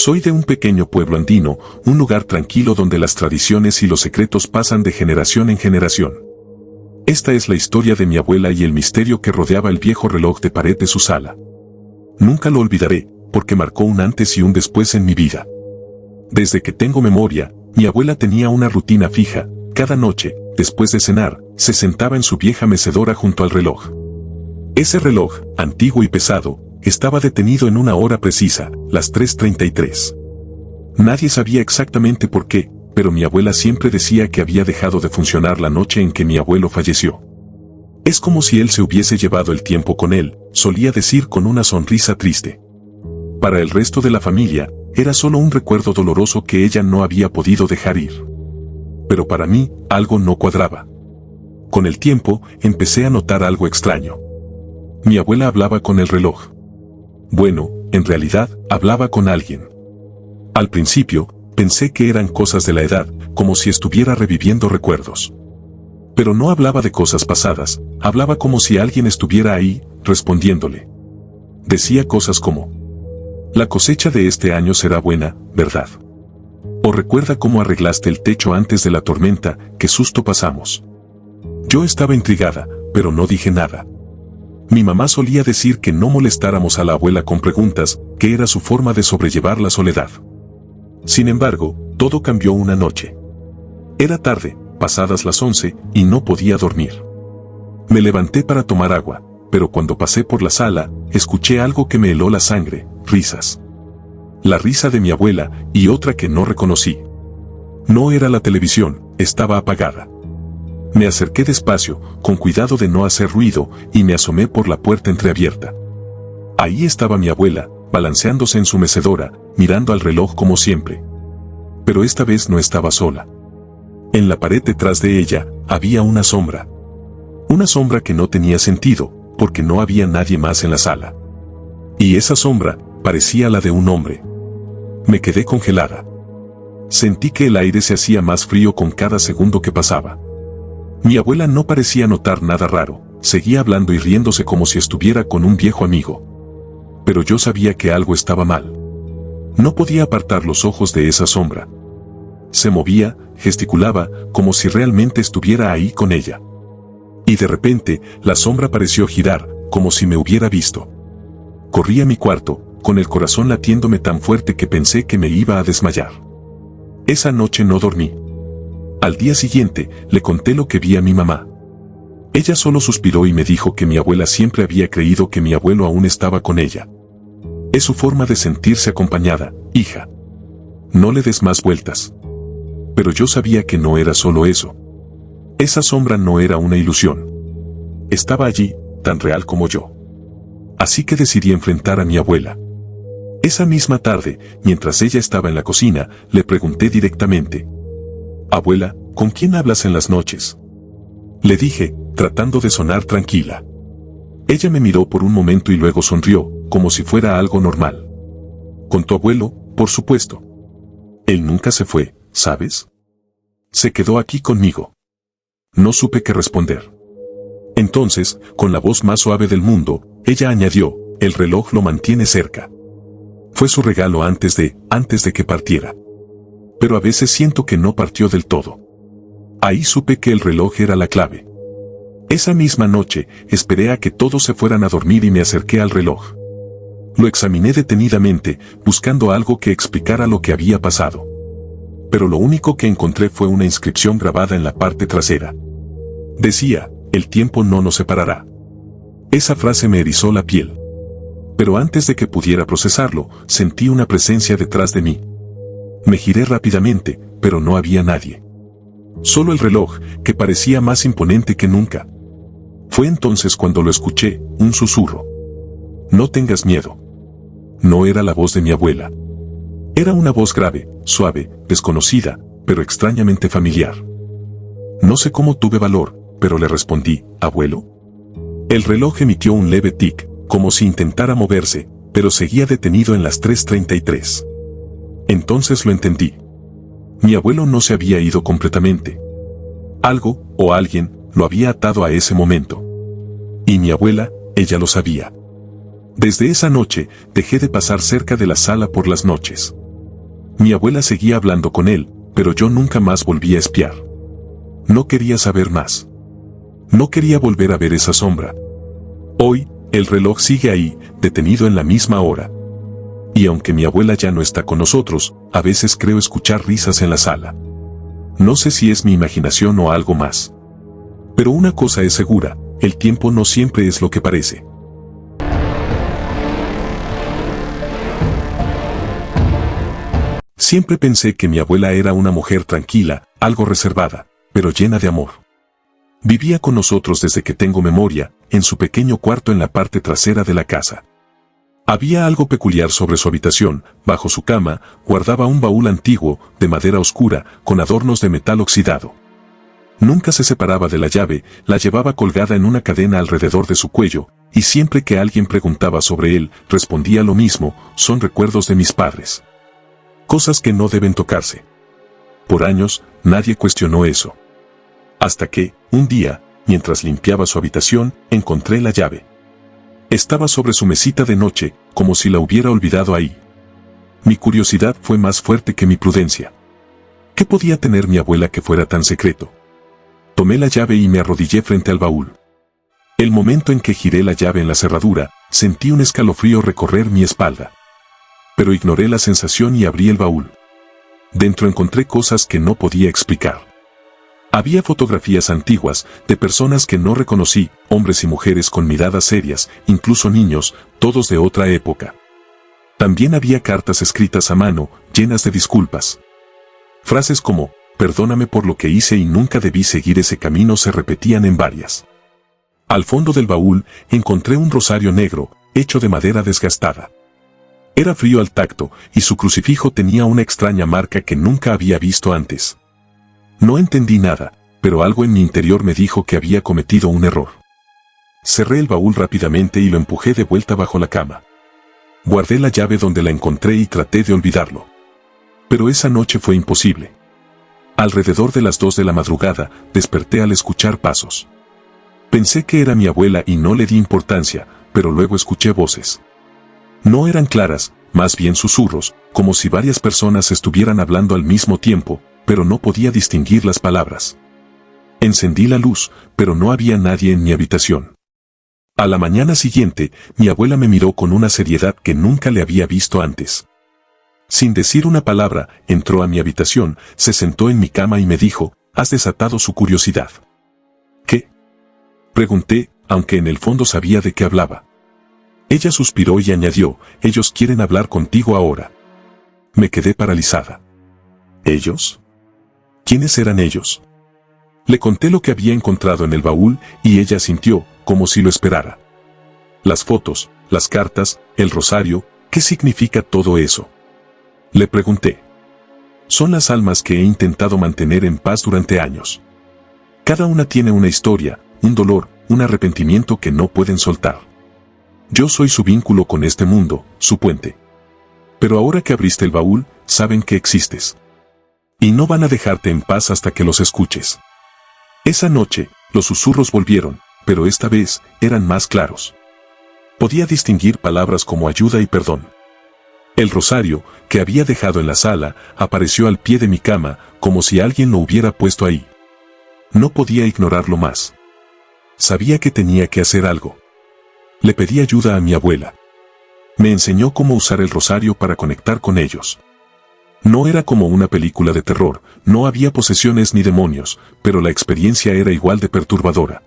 Soy de un pequeño pueblo andino, un lugar tranquilo donde las tradiciones y los secretos pasan de generación en generación. Esta es la historia de mi abuela y el misterio que rodeaba el viejo reloj de pared de su sala. Nunca lo olvidaré, porque marcó un antes y un después en mi vida. Desde que tengo memoria, mi abuela tenía una rutina fija. Cada noche, después de cenar, se sentaba en su vieja mecedora junto al reloj. Ese reloj, antiguo y pesado, estaba detenido en una hora precisa, las 3:33. Nadie sabía exactamente por qué, pero mi abuela siempre decía que había dejado de funcionar la noche en que mi abuelo falleció. Es como si él se hubiese llevado el tiempo con él, solía decir con una sonrisa triste. Para el resto de la familia, era solo un recuerdo doloroso que ella no había podido dejar ir. Pero para mí, algo no cuadraba. Con el tiempo, empecé a notar algo extraño. Mi abuela hablaba con el reloj. Bueno, en realidad, hablaba con alguien. Al principio, pensé que eran cosas de la edad, como si estuviera reviviendo recuerdos. Pero no hablaba de cosas pasadas, hablaba como si alguien estuviera ahí, respondiéndole. Decía cosas como: la cosecha de este año será buena, ¿verdad? O recuerda cómo arreglaste el techo antes de la tormenta, qué susto pasamos. Yo estaba intrigada, pero no dije nada. Mi mamá solía decir que no molestáramos a la abuela con preguntas, que era su forma de sobrellevar la soledad. Sin embargo, todo cambió una noche. Era tarde, pasadas las 11, y no podía dormir. Me levanté para tomar agua, pero cuando pasé por la sala, escuché algo que me heló la sangre: risas. La risa de mi abuela, y otra que no reconocí. No era la televisión, estaba apagada. Me acerqué despacio, con cuidado de no hacer ruido, y me asomé por la puerta entreabierta. Ahí estaba mi abuela, balanceándose en su mecedora, mirando al reloj como siempre. Pero esta vez no estaba sola. En la pared detrás de ella, había una sombra. Una sombra que no tenía sentido, porque no había nadie más en la sala. Y esa sombra, parecía la de un hombre. Me quedé congelada. Sentí que el aire se hacía más frío con cada segundo que pasaba. Mi abuela no parecía notar nada raro, seguía hablando y riéndose como si estuviera con un viejo amigo. Pero yo sabía que algo estaba mal. No podía apartar los ojos de esa sombra. Se movía, gesticulaba, como si realmente estuviera ahí con ella. Y de repente, la sombra pareció girar, como si me hubiera visto. Corrí a mi cuarto, con el corazón latiéndome tan fuerte que pensé que me iba a desmayar. Esa noche no dormí. Al día siguiente, le conté lo que vi a mi mamá. Ella solo suspiró y me dijo que mi abuela siempre había creído que mi abuelo aún estaba con ella. Es su forma de sentirse acompañada, hija. No le des más vueltas. Pero yo sabía que no era solo eso. Esa sombra no era una ilusión. Estaba allí, tan real como yo. Así que decidí enfrentar a mi abuela. Esa misma tarde, mientras ella estaba en la cocina, le pregunté directamente: abuela, ¿con quién hablas en las noches? Le dije, tratando de sonar tranquila. Ella me miró por un momento y luego sonrió, como si fuera algo normal. Con tu abuelo, por supuesto. Él nunca se fue, ¿sabes? Se quedó aquí conmigo. No supe qué responder. Entonces, con la voz más suave del mundo, ella añadió: el reloj lo mantiene cerca. Fue su regalo antes de que partiera. Pero a veces siento que no partió del todo. Ahí supe que el reloj era la clave. Esa misma noche, esperé a que todos se fueran a dormir y me acerqué al reloj. Lo examiné detenidamente, buscando algo que explicara lo que había pasado. Pero lo único que encontré fue una inscripción grabada en la parte trasera. Decía: el tiempo no nos separará. Esa frase me erizó la piel. Pero antes de que pudiera procesarlo, sentí una presencia detrás de mí. Me giré rápidamente, pero no había nadie. Solo el reloj, que parecía más imponente que nunca. Fue entonces cuando lo escuché, un susurro. No tengas miedo. No era la voz de mi abuela. Era una voz grave, suave, desconocida, pero extrañamente familiar. No sé cómo tuve valor, pero le respondí: abuelo. El reloj emitió un leve tic, como si intentara moverse, pero seguía detenido en las 3:33. Entonces lo entendí. Mi abuelo no se había ido completamente. Algo, o alguien, lo había atado a ese momento. Y mi abuela, ella lo sabía. Desde esa noche, dejé de pasar cerca de la sala por las noches. Mi abuela seguía hablando con él, pero yo nunca más volví a espiar. No quería saber más. No quería volver a ver esa sombra. Hoy, el reloj sigue ahí, detenido en la misma hora. Y aunque mi abuela ya no está con nosotros, a veces creo escuchar risas en la sala. No sé si es mi imaginación o algo más. Pero una cosa es segura, el tiempo no siempre es lo que parece. Siempre pensé que mi abuela era una mujer tranquila, algo reservada, pero llena de amor. Vivía con nosotros desde que tengo memoria, en su pequeño cuarto en la parte trasera de la casa. Había algo peculiar sobre su habitación. Bajo su cama, guardaba un baúl antiguo, de madera oscura, con adornos de metal oxidado. Nunca se separaba de la llave, la llevaba colgada en una cadena alrededor de su cuello, y siempre que alguien preguntaba sobre él, respondía lo mismo: son recuerdos de mis padres. Cosas que no deben tocarse. Por años, nadie cuestionó eso. Hasta que, un día, mientras limpiaba su habitación, encontré la llave. Estaba sobre su mesita de noche, como si la hubiera olvidado ahí. Mi curiosidad fue más fuerte que mi prudencia. ¿Qué podía tener mi abuela que fuera tan secreto? Tomé la llave y me arrodillé frente al baúl. El momento en que giré la llave en la cerradura, sentí un escalofrío recorrer mi espalda. Pero ignoré la sensación y abrí el baúl. Dentro encontré cosas que no podía explicar. Había fotografías antiguas, de personas que no reconocí, hombres y mujeres con miradas serias, incluso niños, todos de otra época. También había cartas escritas a mano, llenas de disculpas. Frases como: perdóname por lo que hice y nunca debí seguir ese camino, se repetían en varias. Al fondo del baúl, encontré un rosario negro, hecho de madera desgastada. Era frío al tacto, y su crucifijo tenía una extraña marca que nunca había visto antes. No entendí nada, pero algo en mi interior me dijo que había cometido un error. Cerré el baúl rápidamente y lo empujé de vuelta bajo la cama. Guardé la llave donde la encontré y traté de olvidarlo. Pero esa noche fue imposible. Alrededor de las 2 de la madrugada, desperté al escuchar pasos. Pensé que era mi abuela y no le di importancia, pero luego escuché voces. No eran claras, más bien susurros, como si varias personas estuvieran hablando al mismo tiempo, pero no podía distinguir las palabras. Encendí la luz, pero no había nadie en mi habitación. A la mañana siguiente, mi abuela me miró con una seriedad que nunca le había visto antes. Sin decir una palabra, entró a mi habitación, se sentó en mi cama y me dijo: has desatado su curiosidad. ¿Qué? Pregunté, aunque en el fondo sabía de qué hablaba. Ella suspiró y añadió: ellos quieren hablar contigo ahora. Me quedé paralizada. ¿Ellos? ¿Quiénes eran ellos? Le conté lo que había encontrado en el baúl y ella asintió, como si lo esperara. Las fotos, las cartas, el rosario, ¿qué significa todo eso? Le pregunté. Son las almas que he intentado mantener en paz durante años. Cada una tiene una historia, un dolor, un arrepentimiento que no pueden soltar. Yo soy su vínculo con este mundo, su puente. Pero ahora que abriste el baúl, saben que existes. Y no van a dejarte en paz hasta que los escuches. Esa noche, los susurros volvieron, pero esta vez, eran más claros. Podía distinguir palabras como ayuda y perdón. El rosario, que había dejado en la sala, apareció al pie de mi cama, como si alguien lo hubiera puesto ahí. No podía ignorarlo más. Sabía que tenía que hacer algo. Le pedí ayuda a mi abuela. Me enseñó cómo usar el rosario para conectar con ellos. No era como una película de terror, no había posesiones ni demonios, pero la experiencia era igual de perturbadora.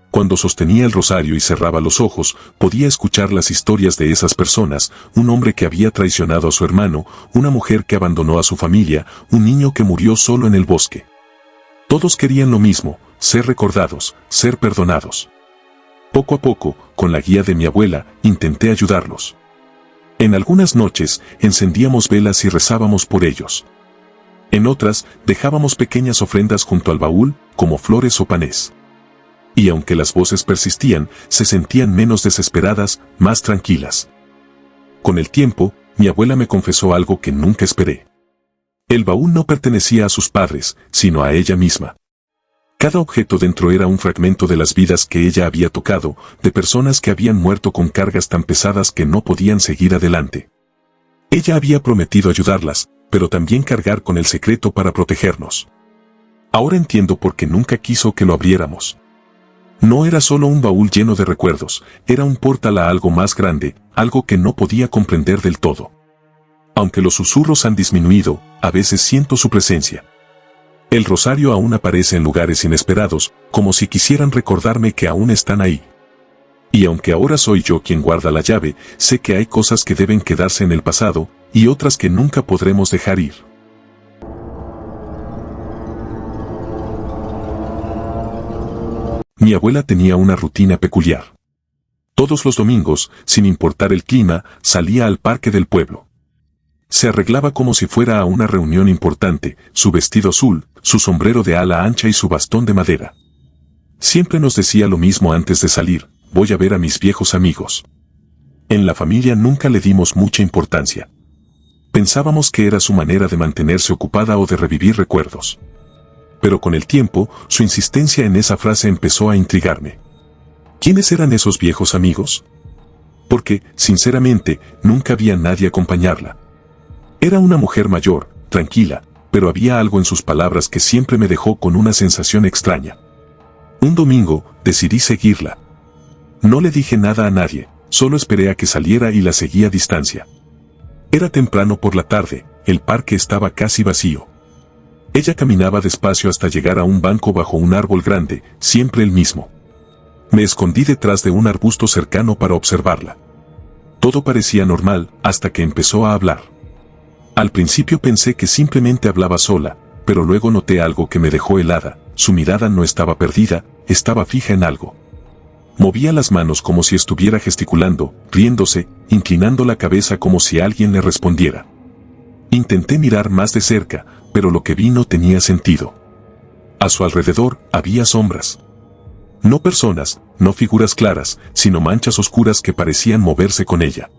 Cuando sostenía el rosario y cerraba los ojos, podía escuchar las historias de esas personas: un hombre que había traicionado a su hermano, una mujer que abandonó a su familia, un niño que murió solo en el bosque. Todos querían lo mismo: ser recordados, ser perdonados. Poco a poco, con la guía de mi abuela, intenté ayudarlos. En algunas noches, encendíamos velas y rezábamos por ellos. En otras, dejábamos pequeñas ofrendas junto al baúl, como flores o panes. Y aunque las voces persistían, se sentían menos desesperadas, más tranquilas. Con el tiempo, mi abuela me confesó algo que nunca esperé. El baúl no pertenecía a sus padres, sino a ella misma. Cada objeto dentro era un fragmento de las vidas que ella había tocado, de personas que habían muerto con cargas tan pesadas que no podían seguir adelante. Ella había prometido ayudarlas, pero también cargar con el secreto para protegernos. Ahora entiendo por qué nunca quiso que lo abriéramos. No era solo un baúl lleno de recuerdos, era un portal a algo más grande, algo que no podía comprender del todo. Aunque los susurros han disminuido, a veces siento su presencia. El rosario aún aparece en lugares inesperados, como si quisieran recordarme que aún están ahí. Y aunque ahora soy yo quien guarda la llave, sé que hay cosas que deben quedarse en el pasado, y otras que nunca podremos dejar ir. Mi abuela tenía una rutina peculiar. Todos los domingos, sin importar el clima, salía al parque del pueblo. Se arreglaba como si fuera a una reunión importante, su vestido azul, su sombrero de ala ancha y su bastón de madera. Siempre nos decía lo mismo antes de salir: voy a ver a mis viejos amigos. En la familia nunca le dimos mucha importancia. Pensábamos que era su manera de mantenerse ocupada o de revivir recuerdos. Pero con el tiempo, su insistencia en esa frase empezó a intrigarme. ¿Quiénes eran esos viejos amigos? Porque, sinceramente, nunca había nadie a acompañarla. Era una mujer mayor, tranquila, pero había algo en sus palabras que siempre me dejó con una sensación extraña. Un domingo, decidí seguirla. No le dije nada a nadie, solo esperé a que saliera y la seguí a distancia. Era temprano por la tarde, el parque estaba casi vacío. Ella caminaba despacio hasta llegar a un banco bajo un árbol grande, siempre el mismo. Me escondí detrás de un arbusto cercano para observarla. Todo parecía normal, hasta que empezó a hablar. Al principio pensé que simplemente hablaba sola, pero luego noté algo que me dejó helada. Su mirada no estaba perdida, estaba fija en algo. Movía las manos como si estuviera gesticulando, riéndose, inclinando la cabeza como si alguien le respondiera. Intenté mirar más de cerca, pero lo que vi no tenía sentido. A su alrededor había sombras. No personas, no figuras claras, sino manchas oscuras que parecían moverse con ella.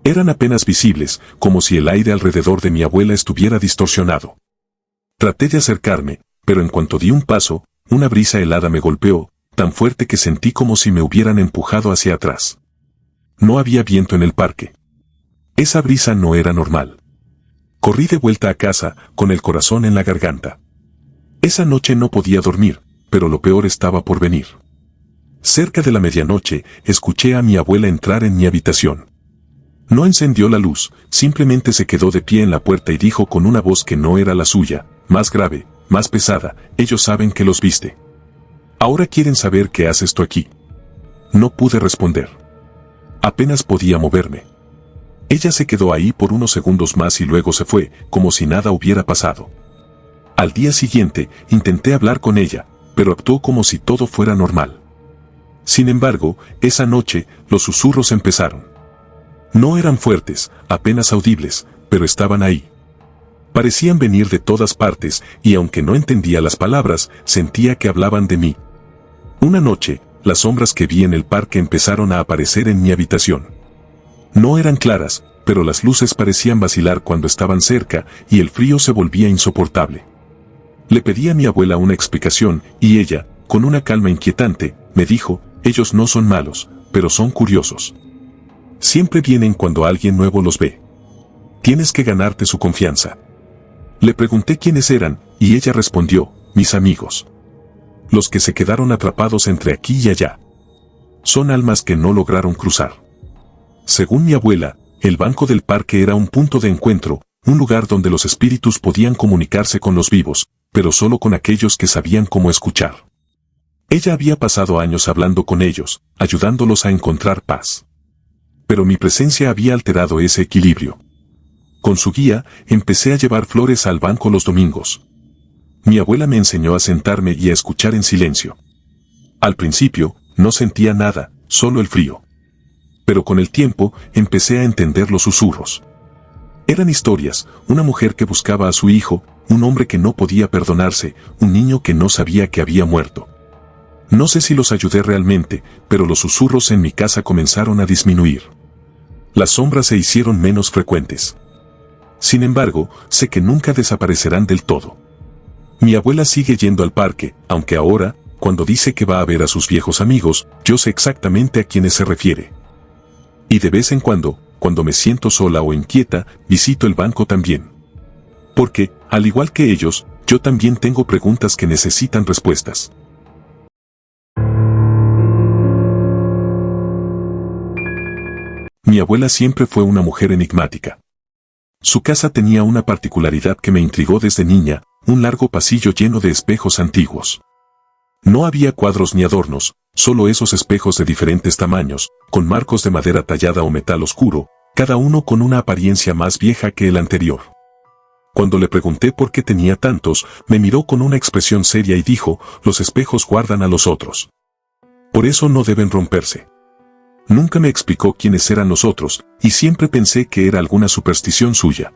Eran apenas visibles, como si el aire alrededor de mi abuela estuviera distorsionado. Traté de acercarme, pero en cuanto di un paso, una brisa helada me golpeó, tan fuerte que sentí como si me hubieran empujado hacia atrás. No había viento en el parque. Esa brisa no era normal. Corrí de vuelta a casa, con el corazón en la garganta. Esa noche no podía dormir, pero lo peor estaba por venir. Cerca de la medianoche, escuché a mi abuela entrar en mi habitación. No encendió la luz, simplemente se quedó de pie en la puerta y dijo con una voz que no era la suya, más grave, más pesada: ellos saben que los viste. Ahora quieren saber qué haces tú aquí. No pude responder. Apenas podía moverme. Ella se quedó ahí por unos segundos más y luego se fue, como si nada hubiera pasado. Al día siguiente, intenté hablar con ella, pero actuó como si todo fuera normal. Sin embargo, esa noche, los susurros empezaron. No eran fuertes, apenas audibles, pero estaban ahí. Parecían venir de todas partes, y aunque no entendía las palabras, sentía que hablaban de mí. Una noche, las sombras que vi en el parque empezaron a aparecer en mi habitación. No eran claras, pero las luces parecían vacilar cuando estaban cerca, y el frío se volvía insoportable. Le pedí a mi abuela una explicación, y ella, con una calma inquietante, me dijo: ellos no son malos, pero son curiosos. Siempre vienen cuando alguien nuevo los ve. Tienes que ganarte su confianza. Le pregunté quiénes eran, y ella respondió: mis amigos. Los que se quedaron atrapados entre aquí y allá. Son almas que no lograron cruzar. Según mi abuela, el banco del parque era un punto de encuentro, un lugar donde los espíritus podían comunicarse con los vivos, pero solo con aquellos que sabían cómo escuchar. Ella había pasado años hablando con ellos, ayudándolos a encontrar paz. Pero mi presencia había alterado ese equilibrio. Con su guía, empecé a llevar flores al banco los domingos. Mi abuela me enseñó a sentarme y a escuchar en silencio. Al principio, no sentía nada, solo el frío. Pero con el tiempo, empecé a entender los susurros. Eran historias: una mujer que buscaba a su hijo, un hombre que no podía perdonarse, un niño que no sabía que había muerto. No sé si los ayudé realmente, pero los susurros en mi casa comenzaron a disminuir. Las sombras se hicieron menos frecuentes. Sin embargo, sé que nunca desaparecerán del todo. Mi abuela sigue yendo al parque, aunque ahora, cuando dice que va a ver a sus viejos amigos, yo sé exactamente a quiénes se refiere. Y de vez en cuando me siento sola o inquieta, visito el banco también. Porque, al igual que ellos, yo también tengo preguntas que necesitan respuestas. Mi abuela siempre fue una mujer enigmática. Su casa tenía una particularidad que me intrigó desde niña, un largo pasillo lleno de espejos antiguos. No había cuadros ni adornos, solo esos espejos de diferentes tamaños, con marcos de madera tallada o metal oscuro, cada uno con una apariencia más vieja que el anterior. Cuando le pregunté por qué tenía tantos, me miró con una expresión seria y dijo, los espejos guardan a los otros. Por eso no deben romperse. Nunca me explicó quiénes eran los otros, y siempre pensé que era alguna superstición suya.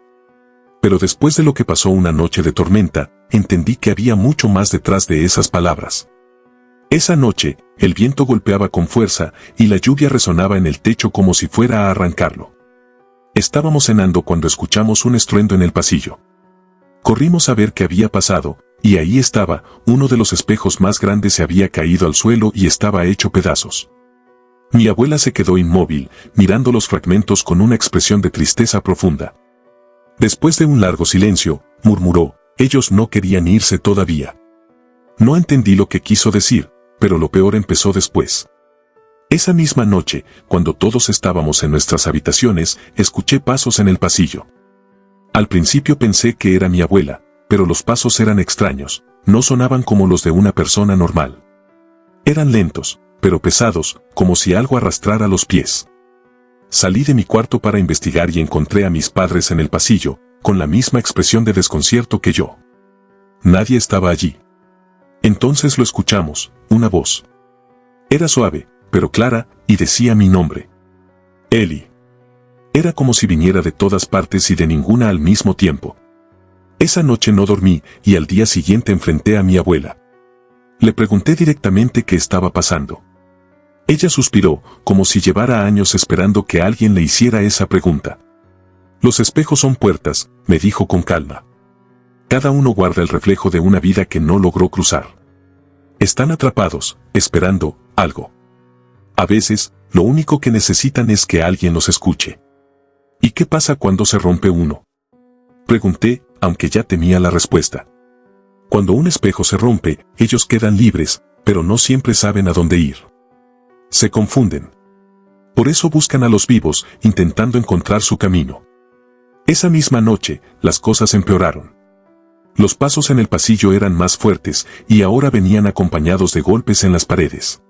Pero después de lo que pasó una noche de tormenta, entendí que había mucho más detrás de esas palabras. Esa noche, el viento golpeaba con fuerza, y la lluvia resonaba en el techo como si fuera a arrancarlo. Estábamos cenando cuando escuchamos un estruendo en el pasillo. Corrimos a ver qué había pasado, y ahí estaba, uno de los espejos más grandes se había caído al suelo y estaba hecho pedazos. Mi abuela se quedó inmóvil, mirando los fragmentos con una expresión de tristeza profunda. Después de un largo silencio, murmuró, ellos no querían irse todavía. No entendí lo que quiso decir, pero lo peor empezó después. Esa misma noche, cuando todos estábamos en nuestras habitaciones, escuché pasos en el pasillo. Al principio pensé que era mi abuela, pero los pasos eran extraños, no sonaban como los de una persona normal. Eran lentos, pero pesados, como si algo arrastrara los pies. Salí de mi cuarto para investigar y encontré a mis padres en el pasillo, con la misma expresión de desconcierto que yo. Nadie estaba allí. Entonces lo escuchamos, una voz. Era suave, pero clara, y decía mi nombre. Eli. Era como si viniera de todas partes y de ninguna al mismo tiempo. Esa noche no dormí, y al día siguiente enfrenté a mi abuela. Le pregunté directamente qué estaba pasando. Ella suspiró, como si llevara años esperando que alguien le hiciera esa pregunta. Los espejos son puertas, me dijo con calma. Cada uno guarda el reflejo de una vida que no logró cruzar. Están atrapados, esperando algo. A veces, lo único que necesitan es que alguien los escuche. ¿Y qué pasa cuando se rompe uno? Pregunté, aunque ya temía la respuesta. Cuando un espejo se rompe, ellos quedan libres, pero no siempre saben a dónde ir. Se confunden. Por eso buscan a los vivos, intentando encontrar su camino. Esa misma noche, las cosas empeoraron. Los pasos en el pasillo eran más fuertes, y ahora venían acompañados de golpes en las paredes.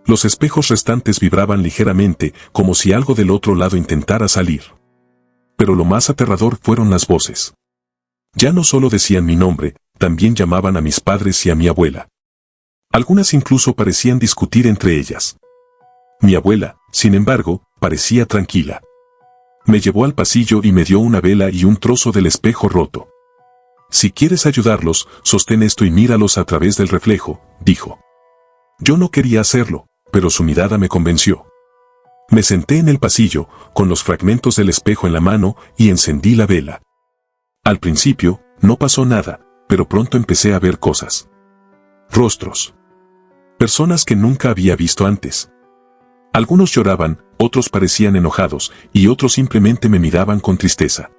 Los espejos restantes vibraban ligeramente, como si algo del otro lado intentara salir. Pero lo más aterrador fueron las voces. Ya no solo decían mi nombre, también llamaban a mis padres y a mi abuela. Algunas incluso parecían discutir entre ellas. Mi abuela, sin embargo, parecía tranquila. Me llevó al pasillo y me dio una vela y un trozo del espejo roto. Si quieres ayudarlos, sostén esto y míralos a través del reflejo, dijo. Yo no quería hacerlo, pero su mirada me convenció. Me senté en el pasillo, con los fragmentos del espejo en la mano, y encendí la vela. Al principio, no pasó nada, pero pronto empecé a ver cosas. Rostros. Personas que nunca había visto antes. Algunos lloraban, otros parecían enojados, y otros simplemente me miraban con tristeza.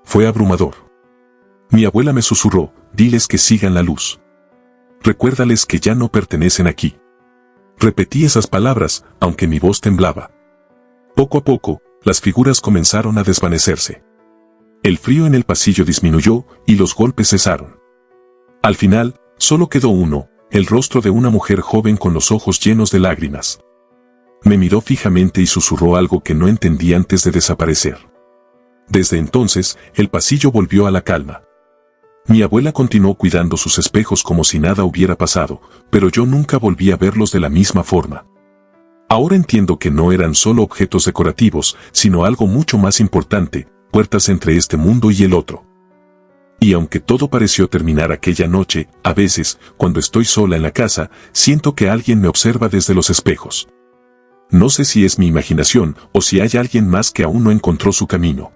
Fue abrumador. Mi abuela me susurró, diles que sigan la luz. Recuérdales que ya no pertenecen aquí. Repetí esas palabras, aunque mi voz temblaba. Poco a poco, las figuras comenzaron a desvanecerse. El frío en el pasillo disminuyó, y los golpes cesaron. Al final, solo quedó uno, el rostro de una mujer joven con los ojos llenos de lágrimas. Me miró fijamente y susurró algo que no entendí antes de desaparecer. Desde entonces, el pasillo volvió a la calma. Mi abuela continuó cuidando sus espejos como si nada hubiera pasado, pero yo nunca volví a verlos de la misma forma. Ahora entiendo que no eran solo objetos decorativos, sino algo mucho más importante, puertas entre este mundo y el otro. Y aunque todo pareció terminar aquella noche, a veces, cuando estoy sola en la casa, siento que alguien me observa desde los espejos. No sé si es mi imaginación o si hay alguien más que aún no encontró su camino.